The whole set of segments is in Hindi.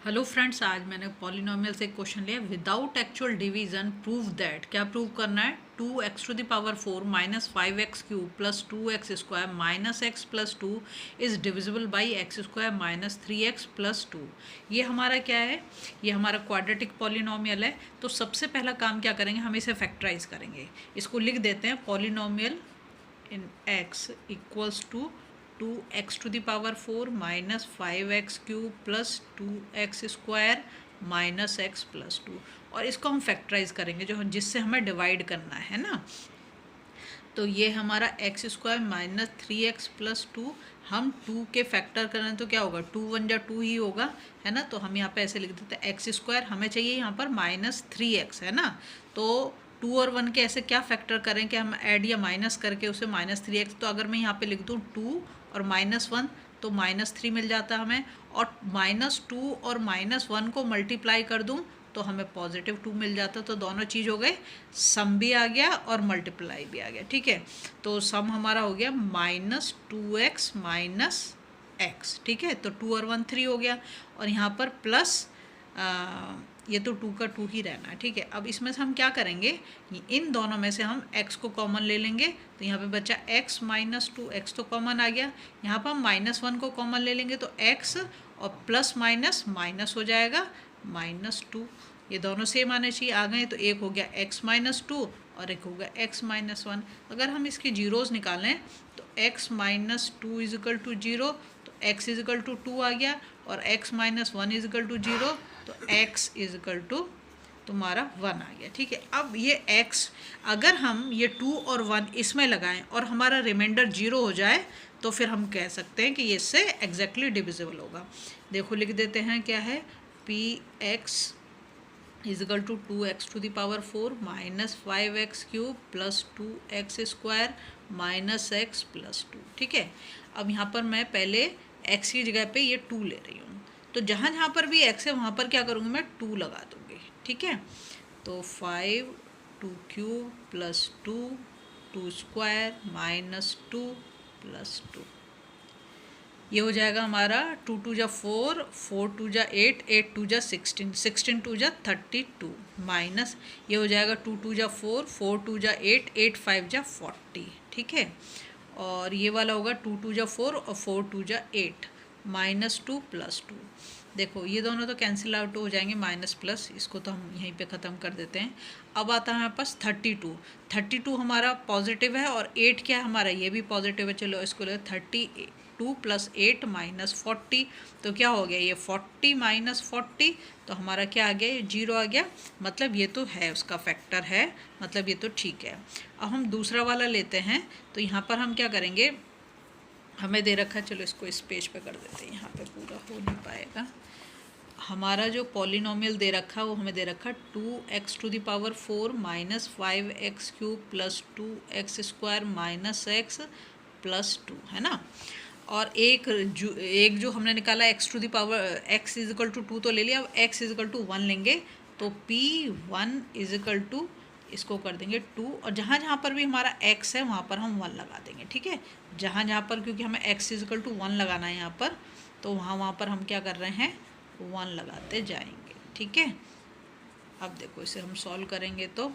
हेलो फ्रेंड्स, आज मैंने पॉलिनोमियल से एक क्वेश्चन लिया। Without actual division prove that, क्या प्रूव करना है? 2x to the power 4 minus 5x cube plus 2x square minus x plus 2 is divisible by x square minus 3x plus 2। ये हमारा क्या है? ये हमारा क्वाड्रेटिक पॉलिनोमियल है। तो सबसे पहला काम क्या करेंगे, हम इसे फैक्टराइज करेंगे। इसको लिख देते हैं polynomial in x equals to 2x to the power 4 minus 5x cube plus 2x square minus x plus 2, और इसको हम फैक्टराइज करेंगे जो जिससे हमें डिवाइड करना है ना। तो ये हमारा x square minus 3x plus 2, हम 2 के फैक्टर करें तो क्या होगा? 2 1 जा 2 ही होगा, है ना। तो हम यहाँ पे ऐसे लिख देते हैं एक्स स्क्वायर, हमें चाहिए यहाँ पर माइनस 3x, है ना। तो 2 और 1 के ऐसे क्या फैक्टर करें कि हम ऐड या माइनस करके उसे माइनस 3x, तो अगर मैं यहाँ पे लिख दूँ 2 और माइनस 1 तो माइनस 3 मिल जाता है हमें, और माइनस 2 और माइनस 1 को मल्टीप्लाई कर दूँ तो हमें पॉजिटिव 2 मिल जाता। तो दोनों चीज़ हो गए, सम भी आ गया और मल्टीप्लाई भी आ गया, ठीक है। तो सम हमारा हो गया माइनस 2x माइनस x, ठीक है। तो 2 और 1 3 हो गया, और यहाँ पर प्लस ये तो 2 का 2 ही रहना है, ठीक है। अब इसमें से हम क्या करेंगे, इन दोनों में से हम x को कॉमन ले लेंगे। तो यहाँ पे बचा x माइनस 2, x तो कॉमन आ गया। यहाँ पर हम माइनस 1 को कॉमन ले लेंगे तो x और प्लस माइनस माइनस हो जाएगा माइनस 2। ये दोनों सेम आने चाहिए, आ गए। तो एक हो गया x माइनस 2 और एक हो गया x माइनस 1। अगर हम इसकी जीरोज़ निकालें तो x माइनस 2 इजिकल टू 0, तो x इजिकल टू 2 आ गया, और x माइनस 1 इजिकल टू 0, तो x इजिकल टू तुम्हारा 1 आ गया, ठीक है। अब ये x अगर हम ये 2 और 1 इसमें लगाएं और हमारा रिमाइंडर 0 हो जाए तो फिर हम कह सकते हैं कि ये इससे एग्जैक्टली डिविजिबल होगा। देखो लिख देते हैं क्या है, P x equal to 2x to the power 4 minus 5x cube plus 2x square minus x plus 2, ठीक है। अब यहाँ पर मैं पहले x की जगह पे ये 2 ले रही हूँ, तो जहाँ जहाँ पर भी x है वहाँ पर क्या करूँगी, मैं 2 लगा दूँगी, ठीक है। तो 5 2 cube plus 2 2 square minus 2 plus 2, ये हो जाएगा हमारा 2 2 जा 4 4 2 जा 8 8 2 जा 16 16 2 जा 32 माइनस ये हो जाएगा 2 2 जा 4 4 2 जा 8 8 5 जा 40, ठीक है। और ये वाला होगा 2 2 जा 4 और 4 2 जा 8 माइनस 2 प्लस 2। देखो ये दोनों तो कैंसिल आउट हो जाएंगे, माइनस प्लस, इसको तो हम यहीं पे ख़त्म कर देते हैं। अब आता है हमारे पास 32 32 हमारा पॉजिटिव है, और 8 क्या है हमारा, ये भी पॉजिटिव है। चलो इसको ले 32 प्लस 8 माइनस 40, तो क्या हो गया, ये 40 माइनस 40, तो हमारा क्या आ गया, ये 0 आ गया। मतलब ये तो है, उसका फैक्टर है, मतलब ये तो ठीक है। अब हम दूसरा वाला लेते हैं, तो यहाँ पर हम क्या करेंगे, हमें दे रखा है, चलो इसको इस पेज पे कर देते हैं, यहाँ पे पूरा हो नहीं पाएगा। हमारा जो पॉलिनोमियल दे रखा है वो हमें दे रखा 2x to the power 4 minus 5x cube plus 2x square minus x plus 2, है ना। और एक जो हमने निकाला x to the power x equal to 2 तो ले लिया, अब x इजिकल टू 1 लेंगे, तो p1 इजिकल टू इसको कर देंगे 2, और जहाँ जहाँ पर भी हमारा x है वहाँ पर हम 1 लगा देंगे, ठीक है। जहाँ जहाँ पर, क्योंकि हमें x इजिकल टू 1 लगाना है यहाँ पर, तो वहाँ पर हम क्या कर रहे हैं, 1 लगाते जाएंगे, ठीक है। अब देखो इसे हम सॉल्व करेंगे तो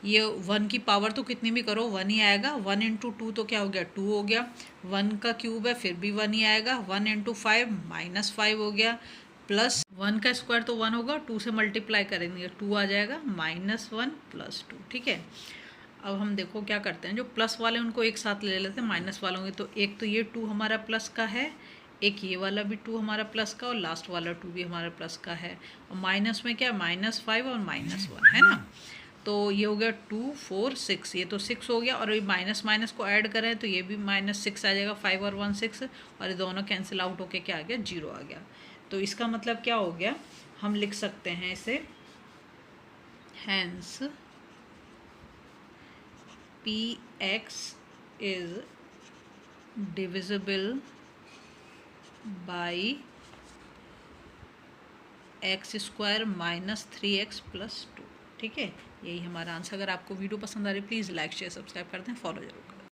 ये 1 की पावर तो कितनी भी करो 1 ही आएगा। 1 इंटू 2 तो क्या हो गया, 2 हो गया। 1 का क्यूब है फिर भी 1 ही आएगा। 1 इंटू 5 माइनस 5 हो गया, प्लस 1 का स्क्वायर तो 1 होगा, 2 से मल्टीप्लाई करेंगे 2 आ जाएगा, माइनस 1 प्लस 2, ठीक है। अब हम देखो क्या करते हैं, जो प्लस वाले उनको एक साथ ले लेते हैं माइनस वालों के। तो एक तो ये 2 हमारा प्लस का है, एक ये वाला भी 2 हमारा प्लस का, और लास्ट वाला 2 भी हमारा प्लस का है। और माइनस में क्या, माइनस 5 और माइनस 1, है ना। तो ये हो गया 2 4 6, ये तो 6 हो गया, और ये माइनस माइनस को ऐड करें तो ये भी माइनस 6 आ जाएगा, 5 और 1 6, और ये दोनों कैंसिल आउट होके क्या आ गया, 0 आ गया। तो इसका मतलब क्या हो गया, हम लिख सकते हैं इसे, hence px is divisible by x square minus 3x plus 2, ठीक है। यही हमारा आंसर। अगर आपको वीडियो पसंद आ रही है प्लीज़ लाइक शेयर सब्सक्राइब कर दें, फॉलो जरूर करें।